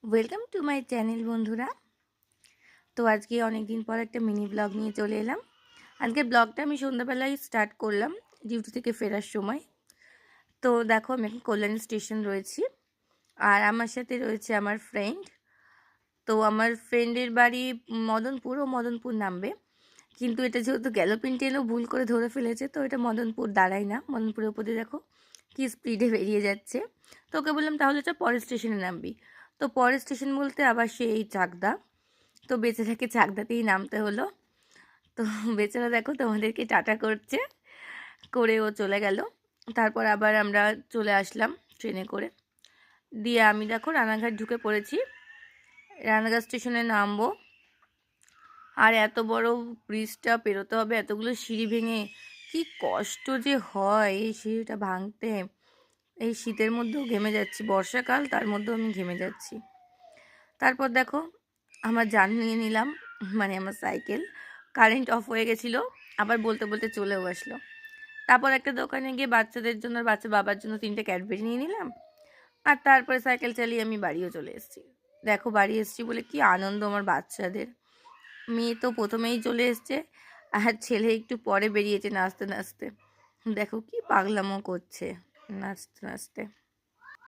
Welcome to my channel বন্ধুরা। তো আজকে অনেক দিন পর একটা মিনি ব্লগ নিয়ে চলে এলাম। আজকের ব্লগটা আমি সন্ধ্যাবেলায় স্টার্ট করলাম ডিউটি থেকে ফেরার সময়। তো দেখো আমি এখন কল্যাণী স্টেশন রয়েছি, আর আমার সাথে রয়েছে আমার ফ্রেন্ড। তো আমার ফ্রেন্ডের বাড়ি মদনপুর নামবে, কিন্তু এটা যেহেতু গ্যালোপিন ট্রেনও ভুল করে ধরে ফেলেছে, তো এটা মদনপুর দাঁড়ায় না। মদনপুরের উপর দিয়ে দেখো কি স্পিডে বেরিয়ে যাচ্ছে। তো ওকে বললাম তাহলে এটা পরের স্টেশনে নামবি। তো পরের স্টেশন বলতে আবার সে এই চাকদা। তো বেচারাকে চাকদাতেই নামতে হলো। তো বেচারা দেখো তোমাদেরকে টাটা করছে, করে ও চলে গেল। তারপর আবার আমরা চলে আসলাম ট্রেনে করে। দিয়ে আমি দেখো রানাঘাট ঢুকে পড়েছি, রানাঘাট স্টেশনে নামবো। আর এত বড় ব্রিজটা পেরোতে হবে, এতগুলো সিঁড়ি ভেঙে কি কষ্ট যে হয় এই সিঁড়িটা ভাঙতে। এই শীতের মধ্যেও ঘেমে যাচ্ছি, বর্ষাকাল তার মধ্যেও আমি ঘেমে যাচ্ছি। তারপর দেখো আমার যান নিয়ে নিলাম, মানে আমার সাইকেল। কারেন্ট অফ হয়ে গেছিলো, আবার বলতে বলতে চলেও আসলো। তারপর একটা দোকানে গিয়ে বাচ্চাদের জন্য, বাচ্চা বাবার জন্য 3টে ক্যাডবেরি নিয়ে নিলাম। আর তারপরে সাইকেল চালিয়ে আমি বাড়িও চলে এসেছি। দেখো বাড়ি এসেছি বলে কি আনন্দ আমার বাচ্চাদের। মেয়ে তো প্রথমেই চলে এসছে, আর ছেলে একটু পরে বেরিয়েছে নাচতে নাচতে। দেখো কি পাগলামো করছে নাচতে নাচতে।